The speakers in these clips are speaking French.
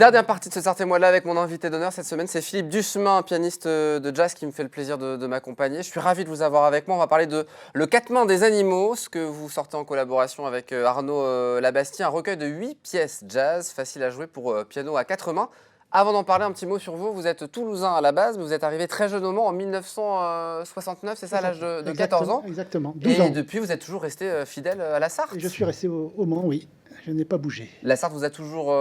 Dernière partie de ce Sortez-moi-de-là avec mon invité d'honneur cette semaine, c'est Philippe Duchemin, un pianiste de jazz qui me fait le plaisir de m'accompagner. Je suis ravi de vous avoir avec moi. On va parler de Le Quatre Mains des Animaux, ce que vous sortez en collaboration avec Arnaud Labastie, un recueil de 8 pièces jazz, facile à jouer pour piano à 4 mains. Avant d'en parler, un petit mot sur vous. Vous êtes toulousain à la base, mais vous êtes arrivé très jeune au Mans en 1969, c'est ça, à l'âge de 14 ans? Exactement, 12 Et ans. depuis, vous êtes toujours resté fidèle à la Sarthe? Et je suis resté au Mans, oui. Je n'ai pas bougé. La Sarthe vous a toujours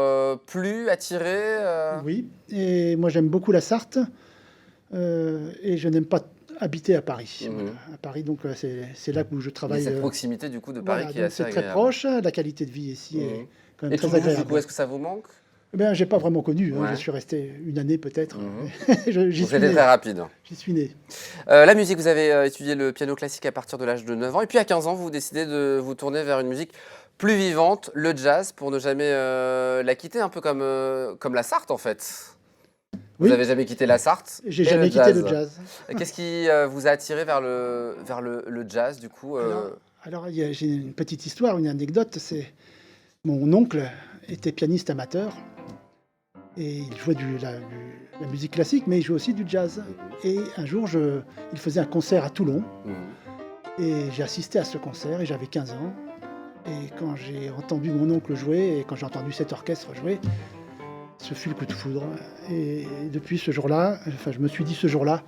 plu, attiré Oui, et moi j'aime beaucoup la Sarthe, et je n'aime pas habiter à Paris. Voilà. À Paris, donc c'est là où je Il y a travaille. cette proximité du coup de Paris Voilà, qui est assez c'est très agréable. proche. La qualité de vie ici est quand même Et très Toulouse, du agréable. coup, est-ce que ça vous manque? Eh bien, j'ai pas vraiment connu. Ouais. Je suis resté une année peut-être. J'y Donc suis c'était né. très rapide. J'y suis né. La musique, vous avez étudié le piano classique à partir de l'âge de 9 ans. Et puis à 15 ans, vous décidez de vous tourner vers une musique plus vivante, le jazz, pour ne jamais la quitter, un peu comme la Sarthe en fait. Vous Oui. n'avez jamais quitté la Sarthe J'ai et jamais quitté le jazz. Qu'est-ce qui vous a attiré vers le jazz du coup Alors, j'ai une petite histoire, une anecdote. C'est mon oncle était pianiste amateur et il jouait la musique classique, mais il jouait aussi du jazz. Et un jour, il faisait un concert à Toulon et j'ai assisté à ce concert et j'avais 15 ans. Et quand j'ai entendu mon oncle jouer et quand j'ai entendu cet orchestre jouer, ce fut le coup de foudre. Et depuis ce jour-là, enfin, je me suis dit ce jour-là,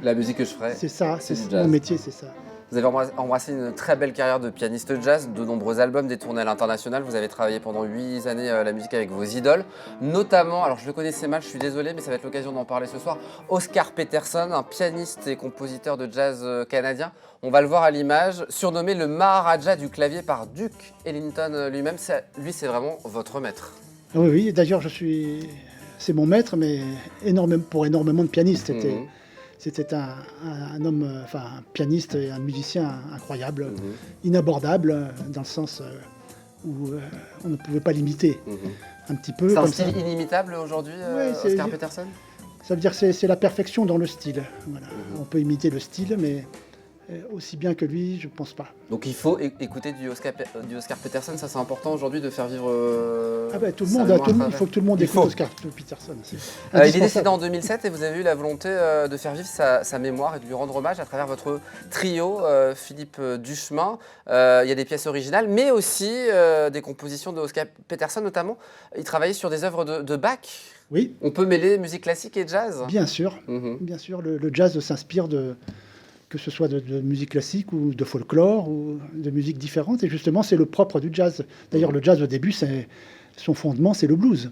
La musique que je ferais, c'est ça, c'est du mon jazz. métier, c'est ça. Vous avez embrassé une très belle carrière de pianiste jazz, de nombreux albums, des tournées à l'international. Vous avez travaillé pendant 8 années la musique avec vos idoles, notamment, alors je le connaissais mal, je suis désolé, mais ça va être l'occasion d'en parler ce soir, Oscar Peterson, un pianiste et compositeur de jazz canadien. On va le voir à l'image, surnommé le Maharaja du clavier par Duke Ellington lui-même. Lui, c'est vraiment votre maître. Ah oui, oui, d'ailleurs, c'est mon maître, mais pour énormément de pianistes. C'était un homme, enfin un pianiste et un musicien incroyable, inabordable, dans le sens où on ne pouvait pas l'imiter. Un petit peu C'est un comme style ça. inimitable aujourd'hui, Ouais, Oscar Peterson? Ça veut dire que c'est la perfection dans le style. Voilà. On peut imiter le style, mais aussi bien que lui, je ne pense pas. Donc il faut écouter du Oscar Peterson, ça c'est important aujourd'hui de faire vivre. Ah ben, tout le sa monde, mémoire à il travers. faut que tout le monde Il écoute faut. Oscar Peterson. C'est Il est indispensable. décédé en 2007 et vous avez eu la volonté de faire vivre sa mémoire et de lui rendre hommage à travers votre trio, Philippe Duchemin. Il y a des pièces originales, mais aussi des compositions de Oscar Peterson notamment. Il travaillait sur des œuvres de Bach. Oui, On peut mêler musique classique et jazz. bien sûr. Bien sûr, le jazz s'inspire que ce soit de musique classique ou de folklore ou de musique différente. Et justement, c'est le propre du jazz. D'ailleurs, le jazz, au début, son fondement, c'est le blues.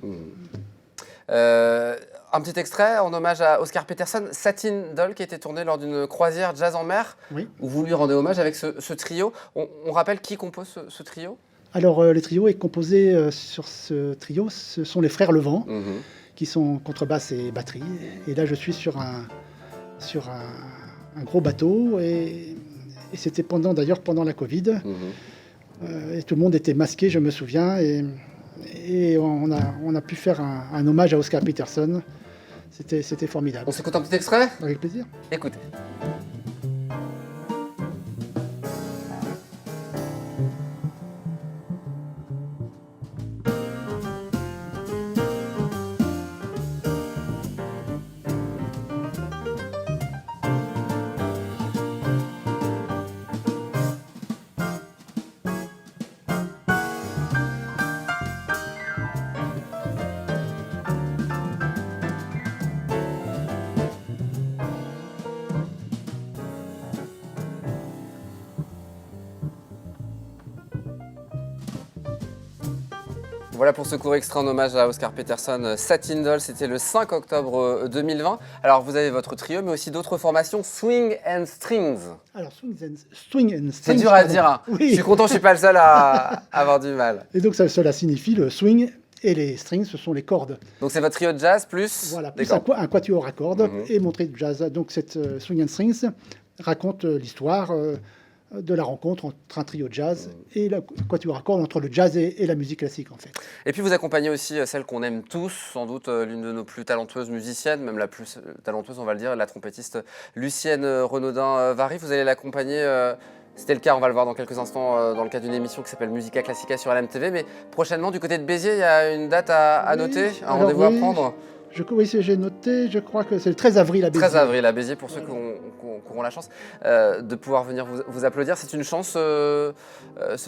Un petit extrait en hommage à Oscar Peterson, Satin Doll, qui a été tourné lors d'une croisière jazz en mer, Oui. où vous lui rendez hommage avec ce trio. On rappelle qui compose ce trio? Alors, le trio est composé sur ce trio. Ce sont les frères Levent, qui sont contrebasse et batterie. Et là, je suis sur un gros bateau. Et c'était d'ailleurs pendant la Covid. Et tout le monde était masqué, je me souviens. Et on a pu faire un hommage à Oscar Peterson. C'était formidable. On s'écoute un petit extrait? Avec plaisir. Écoutez. Voilà pour ce court extrait en hommage à Oscar Peterson, Satin Doll, c'était le 5 octobre 2020. Alors vous avez votre trio, mais aussi d'autres formations, Swing and Strings. Alors, swing and C'est strings, dur à pardon. dire, hein. Oui. Je suis content, je ne suis pas le seul à avoir du mal. Et donc, cela signifie le swing et les strings, ce sont les cordes. Donc c'est votre trio de jazz plus Voilà, des plus cordes. un quatuor à cordes et mon trio de jazz. Donc, cette swing and strings raconte l'histoire de la rencontre entre un trio de jazz et le quatuor à cordes, entre le jazz et la musique classique, en fait. Et puis vous accompagnez aussi celle qu'on aime tous, sans doute l'une de nos plus talentueuses musiciennes, même la plus talentueuse, on va le dire, la trompettiste Lucienne Renaudin-Vary. Vous allez l'accompagner C'était le cas, on va le voir dans quelques instants dans le cadre d'une émission qui s'appelle Musica Classica sur LMTV. Mais prochainement, du côté de Béziers, il y a une date à noter, un rendez-vous à prendre. Oui, j'ai noté, je crois que c'est le 13 avril à Béziers. 13 avril à Béziers, pour ceux qui auront la chance de pouvoir venir vous applaudir. C'est une chance, ce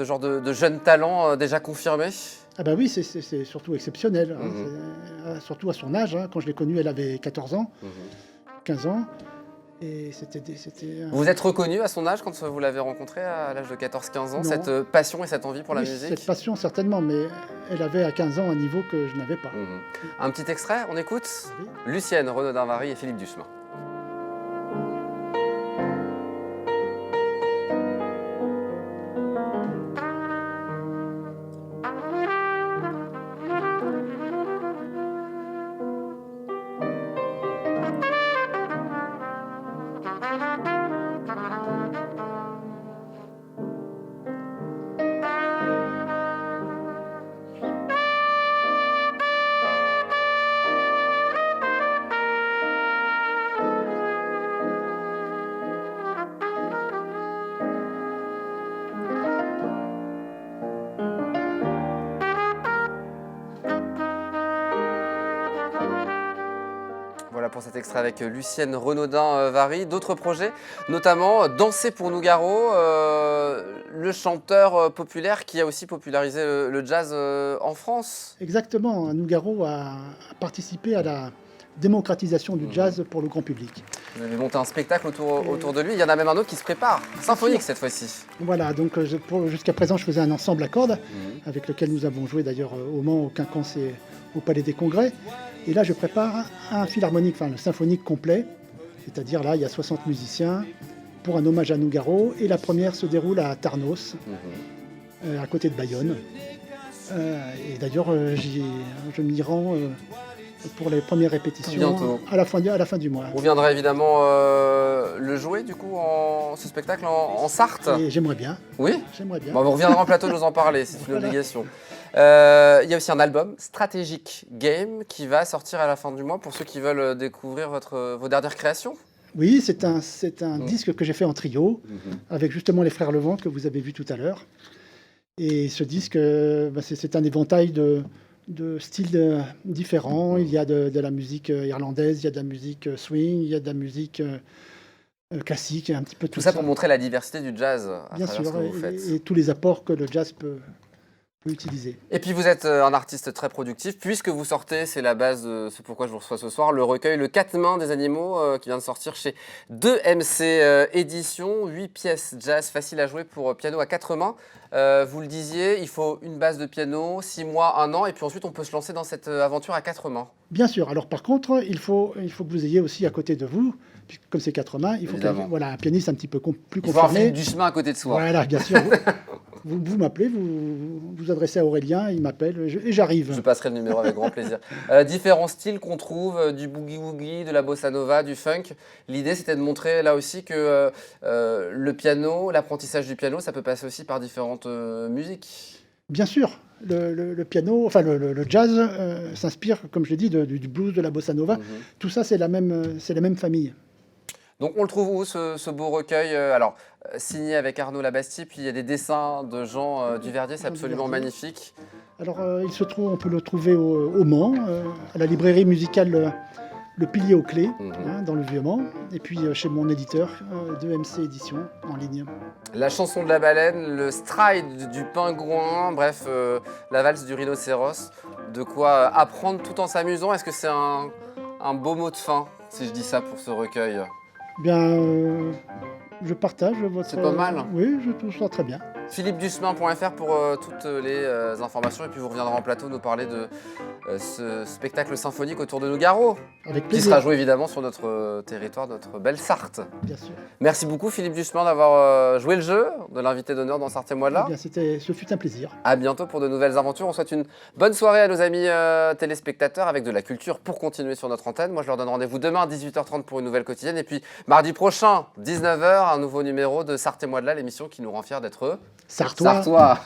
genre de jeunes talents déjà confirmés? Ah bah oui, c'est surtout exceptionnel, surtout à son âge. Quand je l'ai connue, elle avait 14 ans, 15 ans. Et Vous êtes reconnu à son âge quand vous l'avez rencontré à l'âge de 14-15 ans, Non. cette passion et cette envie pour la Oui, musique? cette passion certainement, mais elle avait à 15 ans un niveau que je n'avais pas. Un petit extrait, on écoute Oui. Lucienne Renaudin-Vary et Philippe Dussemin. Voilà pour cet extrait avec Lucienne Renaudin-Vary. D'autres projets, notamment Danser pour Nougaro, le chanteur populaire qui a aussi popularisé le jazz en France. Exactement, Nougaro a participé à la démocratisation du jazz pour le grand public. Vous avez monté un spectacle autour de lui. Il y en a même un autre qui se prépare, symphonique cette fois-ci. Voilà, donc jusqu'à présent, je faisais un ensemble à cordes avec lequel nous avons joué d'ailleurs au Mans, au Quinconce et au Palais des Congrès. Et là, je prépare un philharmonique, enfin le symphonique complet, c'est-à-dire là, il y a 60 musiciens pour un hommage à Nougaro. Et la première se déroule à Tarnos, à côté de Bayonne. Et d'ailleurs, je m'y rends pour les premières répétitions bientôt. À la fin du mois. On viendra évidemment le jouer du coup, ce spectacle en Sarthe. Et j'aimerais bien. Oui. J'aimerais bien. Bon, on reviendra en plateau nous en parler, c'est une obligation. Il y a aussi un album, Strategic Game, qui va sortir à la fin du mois pour ceux qui veulent découvrir vos dernières créations. Oui, c'est un disque que j'ai fait en trio, avec justement les frères Levent que vous avez vu tout à l'heure. Et ce disque, c'est un éventail de styles différents. Il y a de la musique irlandaise, il y a de la musique swing, il y a de la musique classique, un petit peu Tout ça pour montrer la diversité du jazz à Bien travers sûr, ce que vous faites. et tous les apports que le jazz peut utiliser. Et puis vous êtes un artiste très productif, puisque vous sortez, c'est la base de ce pourquoi je vous reçois ce soir, le recueil Le Quatre Mains des Animaux, qui vient de sortir chez 2MC Éditions, 8 pièces jazz faciles à jouer pour piano à 4 mains. Vous le disiez, il faut une base de piano, 6 mois, 1 an, et puis ensuite on peut se lancer dans cette aventure à 4 mains. Bien sûr, alors par contre, il faut que vous ayez aussi à côté de vous, comme c'est 4 mains, il faut un pianiste un petit peu plus confirmé. Il faut avoir Philippe Dussemin à côté de soi. Voilà, bien sûr. Vous m'appelez, vous adressez à Aurélien, il m'appelle et j'arrive. Je passerai le numéro avec grand plaisir. Différents styles qu'on trouve, du boogie-woogie, de la bossa nova, du funk. L'idée, c'était de montrer là aussi que le piano, l'apprentissage du piano, ça peut passer aussi par différentes musiques. Bien sûr, le piano, enfin le jazz s'inspire, comme je l'ai dit, du blues, de la bossa nova. Tout ça, c'est la même famille. Donc on le trouve où ce beau recueil signé avec Arnaud Labastie, puis il y a des dessins de Jean Duverdier, c'est absolument magnifique. Alors on peut le trouver au Mans, à la librairie musicale Le Pilier aux Clés, dans le Vieux-Mans, et puis chez mon éditeur, 2MC Éditions, en ligne. La chanson de la baleine, le stride du pingouin, bref, la valse du rhinocéros, de quoi apprendre tout en s'amusant. Est-ce que c'est un beau mot de fin, si je dis ça pour ce recueil ? Bien, je partage votre... C'est pas mal. Oui, je trouve ça très bien. philippedussemin.fr pour toutes les informations, et puis vous reviendrez en plateau nous parler de ce spectacle symphonique autour de Nougaro, Avec qui plaisir. sera joué évidemment sur notre territoire, notre belle Sarthe. Bien sûr. Merci beaucoup Philippe Dussemin d'avoir joué le jeu de l'invité d'honneur dans Sarthe-et-moi de là. Eh bien, ce fut un plaisir. À bientôt pour de nouvelles aventures. On souhaite une bonne soirée à nos amis téléspectateurs avec de la culture pour continuer sur notre antenne. Moi, je leur donne rendez-vous demain à 18h30 pour une nouvelle quotidienne. Et puis mardi prochain, 19h, un nouveau numéro de Sarthe-et-moi de là, l'émission qui nous rend fiers d'être Sartois. Sartois.